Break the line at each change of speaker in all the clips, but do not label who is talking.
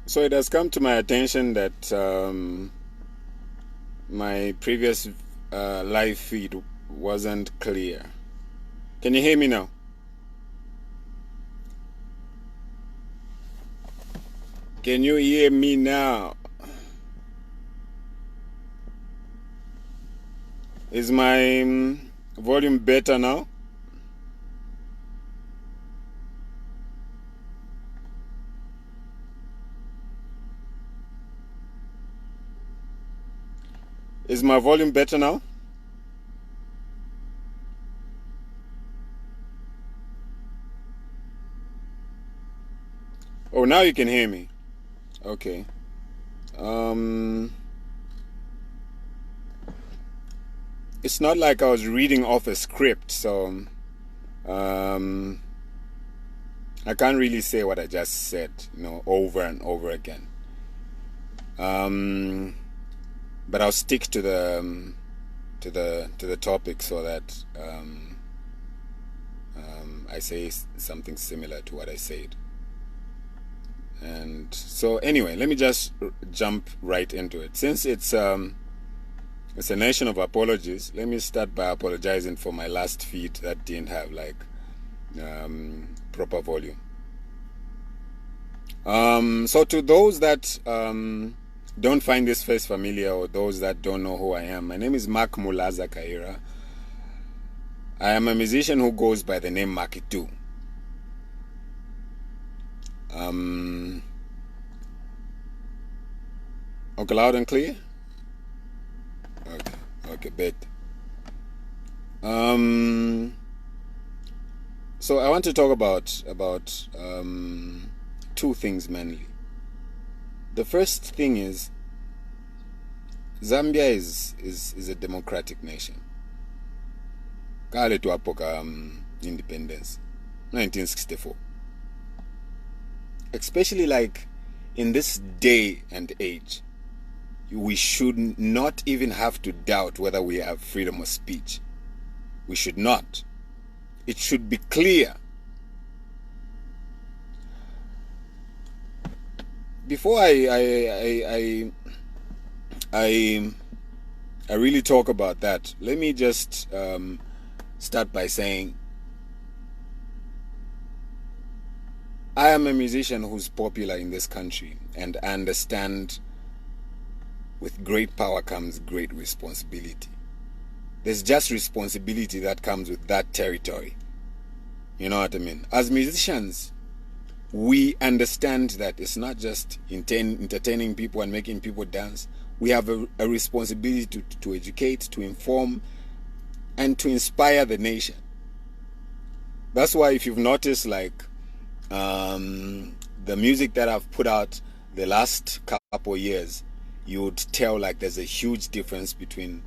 So it has come to my attention that my previous live feed wasn't clear. Can you hear me now? Can you hear me now? Is my volume better now? Is my volume better now? Oh, now you can hear me. Okay. It's not like I was reading off a script, so I can't really say what I just said, over and over again. But I'll stick to the topic so that I say something similar to what I said. And so anyway, let me just jump right into it. Since it's a nation of apologies, let me start by apologizing for my last feed that didn't have proper volume. So to those that don't find this face familiar, or those that don't know who I am, my name is Mark Mulaza Kaira. I am a musician who goes by the name Macky too. Okay, loud and clear? Okay, bet. So I want to talk about two things mainly. The first thing is Zambia is a democratic nation. Kale tuapoka independence, 1964. Especially in this day and age, we should not even have to doubt whether we have freedom of speech. We should not. It should be clear. Before I really talk about that, let me just start by saying I am a musician who's popular in this country, and I understand with great power comes great responsibility. There's just responsibility that comes with that territory. You know what I mean? As musicians, we understand that it's not just entertaining people and making people dance. We have a responsibility to educate, to inform, and to inspire the nation. That's why if you've noticed, the music that I've put out the last couple years, you would tell there's a huge difference between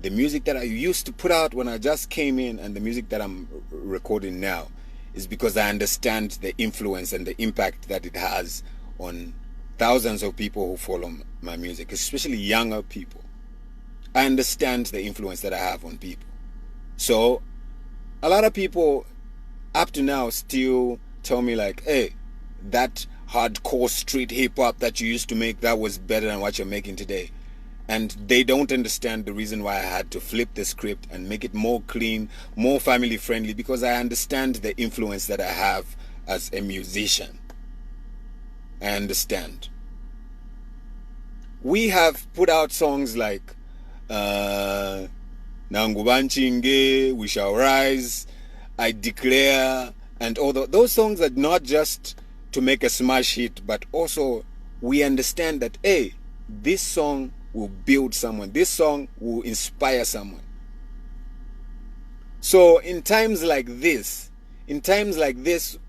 the music that I used to put out when I just came in and the music that I'm recording now. Is because I understand the influence and the impact that it has on thousands of people who follow my music, especially younger people. I understand the influence that I have on people. So a lot of people up to now still tell me hey, that hardcore street hip hop that you used to make, that was better than what you're making today. And they don't understand the reason why I had to flip the script and make it more clean, more family friendly, because I understand the influence that I have as a musician. I understand. We have put out songs like Nangubanchinge, We Shall Rise, I Declare, and all those songs are not just to make a smash hit, but also we understand that, hey, this song will build someone. This song will inspire someone. So in times like this,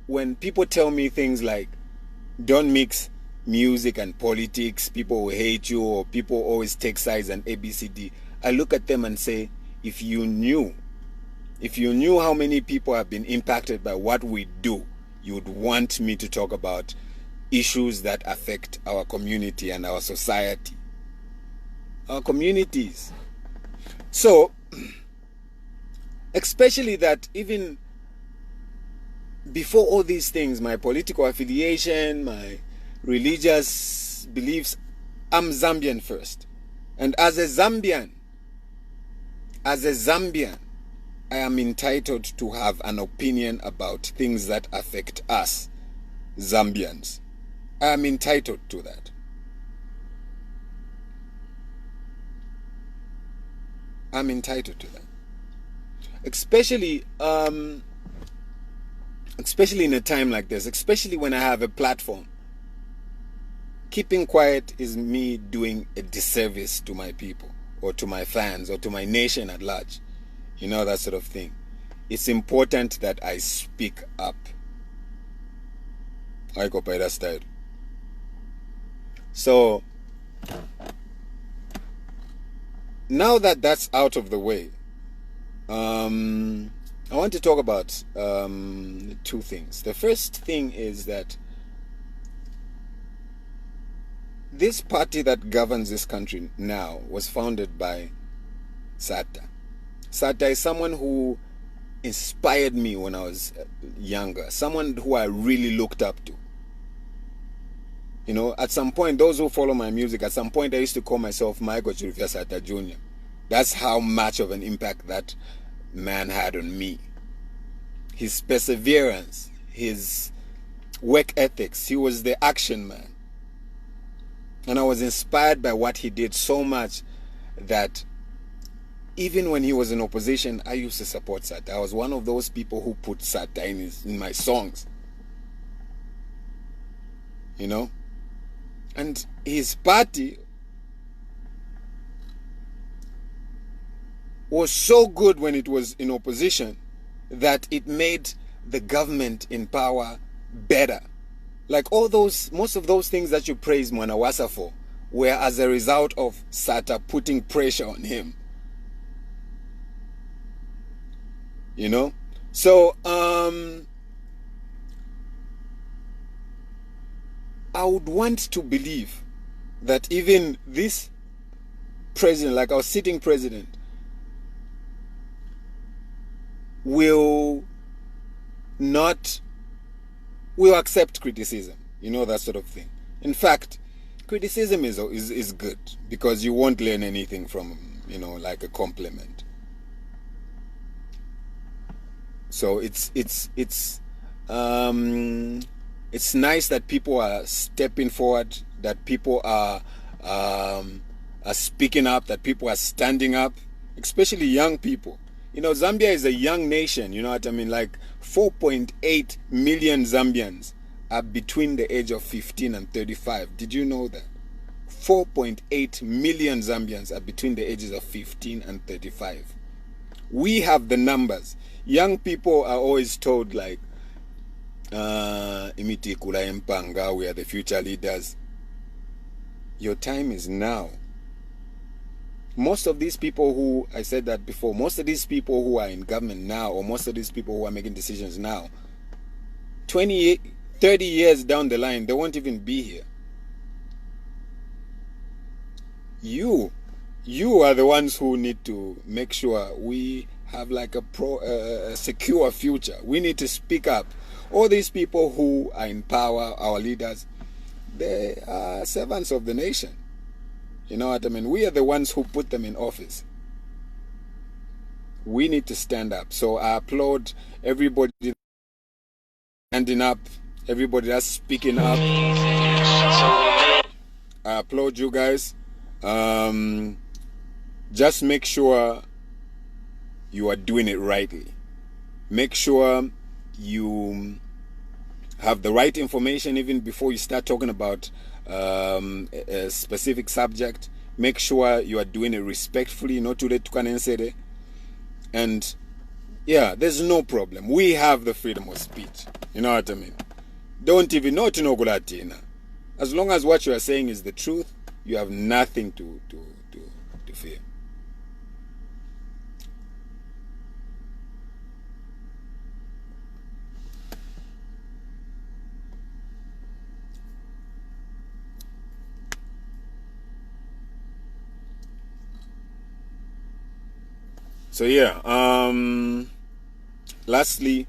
when people tell me things like, don't mix music and politics, people will hate you, or people always take sides and ABCD, I look at them and say, if you knew how many people have been impacted by what we do, you would want me to talk about issues that affect our community and our society. Our communities. So, especially that even before all these things, my political affiliation, my religious beliefs, I'm Zambian first. And as a Zambian, I am entitled to have an opinion about things that affect us, Zambians. I am entitled to that. I'm entitled to that. Especially in a time like this, especially when I have a platform. Keeping quiet is me doing a disservice to my people, or to my fans, or to my nation at large. You know, that sort of thing. It's important that I speak up. I go by that style. So, now that that's out of the way, I want to talk about two things. The first thing is that this party that governs this country now was founded by Sata. Sata is someone who inspired me when I was younger, someone who I really looked up to. You know, at some point, those who follow my music, at some point I used to call myself Michael Chirufya Sata Jr. That's how much of an impact that man had on me. His perseverance, his work ethics, he was the action man. And I was inspired by what he did so much that even when he was in opposition, I used to support Sata. I was one of those people who put Sata in my songs. You know? And his party was so good when it was in opposition that it made the government in power better. Like most of those things that you praise Mwanawasa for were as a result of Sata putting pressure on him. You know? So, I would want to believe that even this president, like our sitting president, will accept criticism, you know, that sort of thing. In fact, criticism is good, because you won't learn anything from, you know, like a compliment. So it's nice that people are stepping forward, that people are speaking up, that people are standing up, especially young people. You know, Zambia is a young nation, you know what I mean? Like 4.8 million Zambians are between the age of 15 and 35. Did you know that? 4.8 million Zambians are between the ages of 15 and 35. We have the numbers. Young people are always told, like, imiti kula empanga, we are the future leaders. Your time is now. Most of these people who, I said that before, most of these people who are in government now, or most of these people who are making decisions now, 30 years down the line, they won't even be here. You are the ones who need to make sure we have like a secure future. We need to speak up. All these people who are in power, our leaders, they are servants of the nation. You know what I mean? We are the ones who put them in office. We need to stand up. So I applaud everybody standing up, everybody that's speaking up. I applaud you guys. Just make sure you are doing it rightly. Make sure you have the right information even before you start talking about a specific subject. Make sure you are doing it respectfully, not too late to can. And yeah, there's no problem. We have the freedom of speech. You know what I mean? Don't even know to know Gulatina. As long as what you are saying is the truth, you have nothing to fear. So yeah, lastly,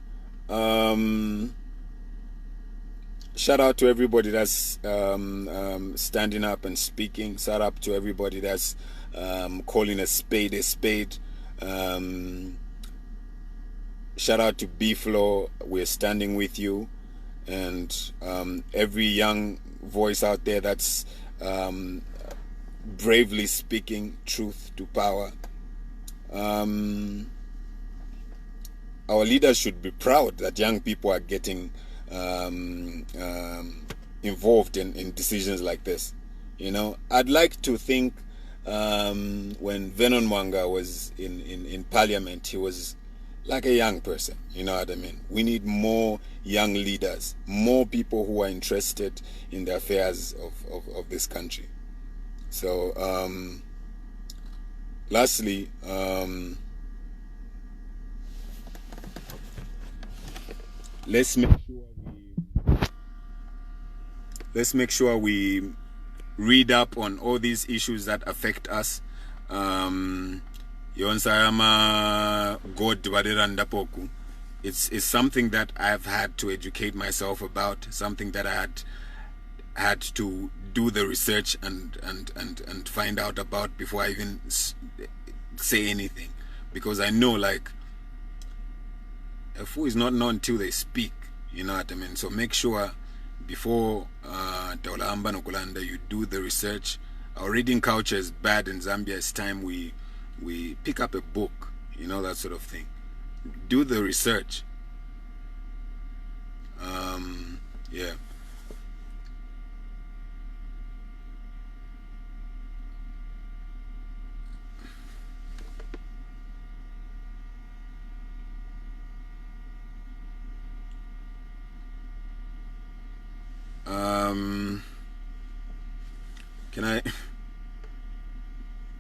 shout out to everybody that's standing up and speaking. Shout out to everybody that's calling a spade a spade. Shout out to B-Flow. We're standing with you. And every young voice out there that's bravely speaking truth to power. Our leaders should be proud that young people are getting involved in decisions like this. You know, I'd like to think when Vernon Mwanga was in Parliament, he was like a young person. You know what I mean? We need more young leaders, more people who are interested in the affairs of this country. So, lastly, let's make sure we read up on all these issues that affect us. Yonsayama God Poku. It's something that I've had to educate myself about, something that I had to do the research and find out about before I even say anything, because I know, like, a fool is not known until they speak. You know what I mean? So make sure before Taulamba Nokulanda you do the research. Our reading culture is bad in Zambia. It's time we pick up a book, you know, that sort of thing. Do the research. Yeah.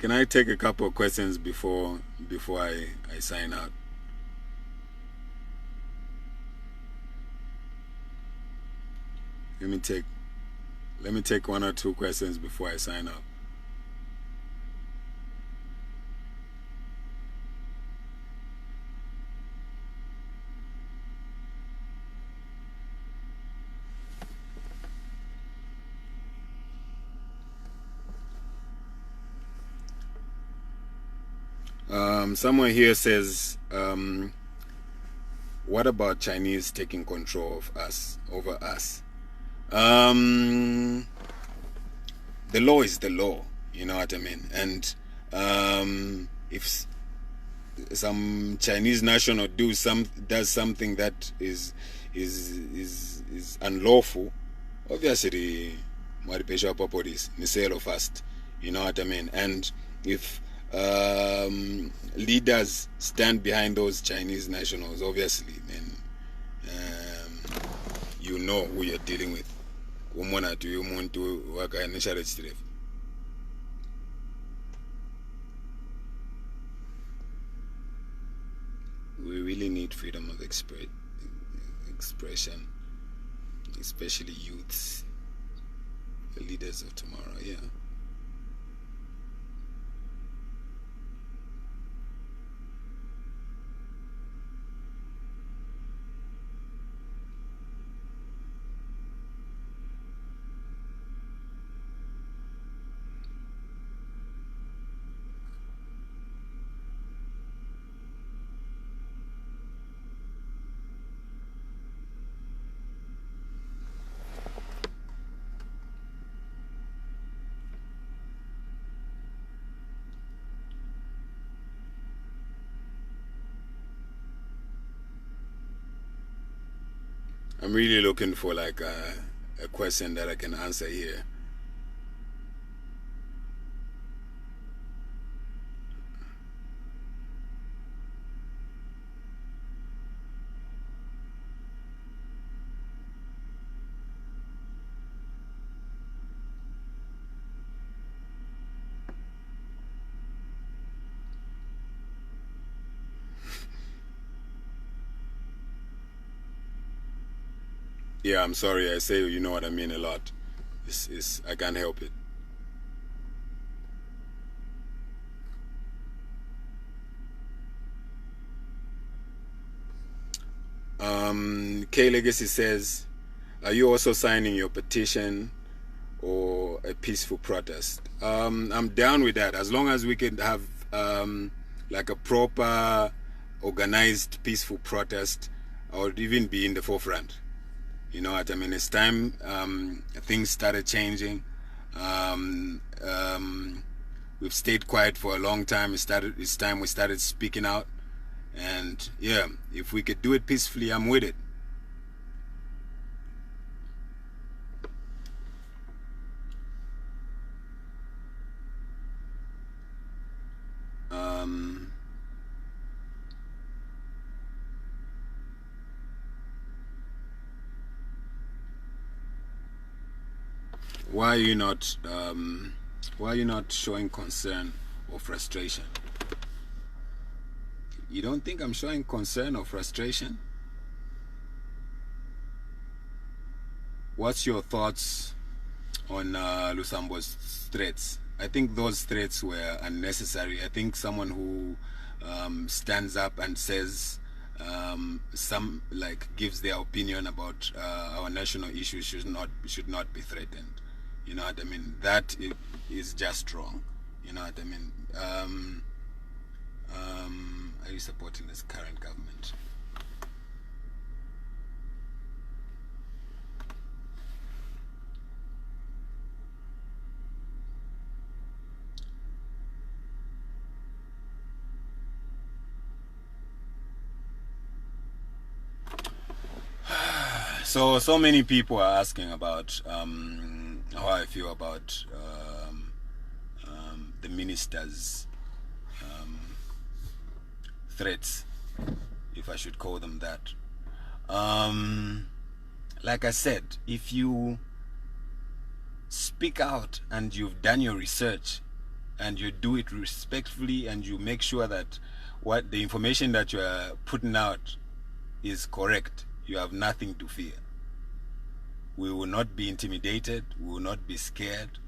Can I take a couple of questions before I sign out? Let me take one or two questions before I sign out. Someone here says, what about Chinese taking control of us, over us? The law is the law, you know what I mean? And if some Chinese national does something that is unlawful, obviously Maripesha Paporis, Niselo first, you know what I mean? And if leaders stand behind those Chinese nationals, obviously, then you know who you're dealing with. We really need freedom of expression, especially youths, the leaders of tomorrow. Yeah. I'm really looking for like a question that I can answer here. Yeah, I'm sorry. I say, you know what I mean, a lot. I can't help it. K Legacy says, Are you also signing your petition or a peaceful protest? I'm down with that, as long as we can have like a proper, organized, peaceful protest. I would even be in the forefront. You know what I mean? It's time things started changing. We've stayed quiet for a long time. It's time we started speaking out. And yeah, if we could do it peacefully, I'm with it. Why are you not showing concern or frustration? You don't think I'm showing concern or frustration? What's your thoughts on Lusambo's threats? I think those threats were unnecessary. I think someone who stands up and says gives their opinion about our national issues should not be threatened. You know what I mean? That is just wrong. You know what I mean? Are you supporting this current government? So many people are asking about how I feel about the minister's threats, if I should call them that. Like I said, if you speak out and you've done your research and you do it respectfully and you make sure that what the information that you are putting out is correct, you have nothing to fear. We will not be intimidated. We will not be scared.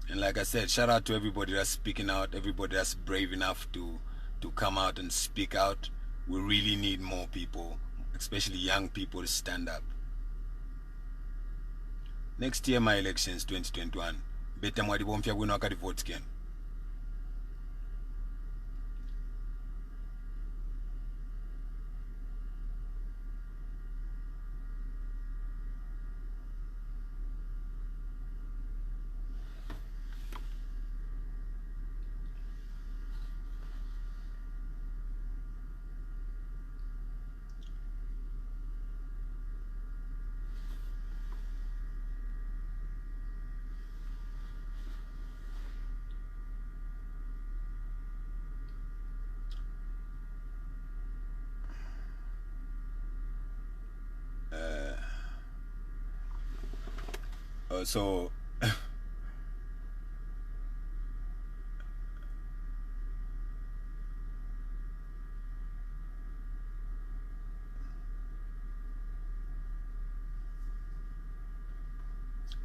And like I said, shout out to everybody that's speaking out, everybody that's brave enough to come out and speak out. We really need more people, especially young people, to stand up. Next year, my elections, 2021. Better mwadi bomfia wino akadi vote again. So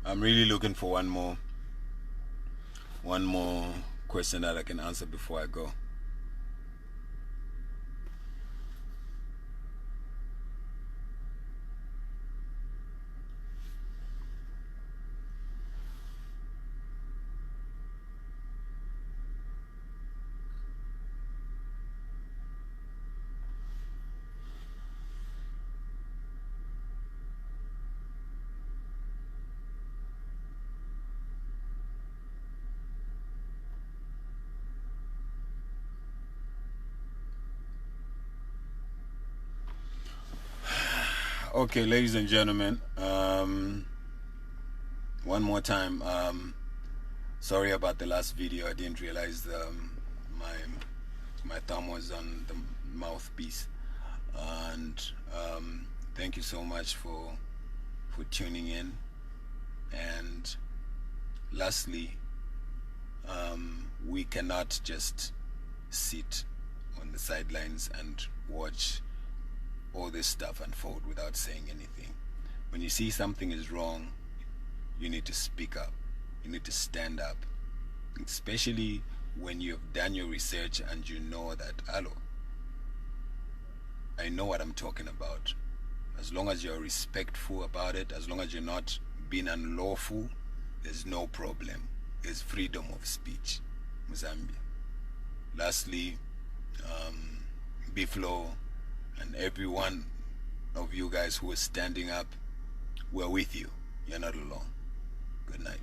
I'm really looking for one more question that I can answer before I go. Okay, ladies and gentlemen, one more time, sorry about the last video. I didn't realize my thumb was on the mouthpiece. And thank you so much for tuning in. And lastly, we cannot just sit on the sidelines and watch all this stuff unfold without saying anything. When you see something is wrong, you need to speak up. You need to stand up, especially when you've done your research and you know that, hello, I know what I'm talking about. As long as you're respectful about it, as long as you're not being unlawful, there's no problem. There's freedom of speech in Zambia. Lastly, Biflo and every one of you guys who are standing up, we're with you. You're not alone. Good night.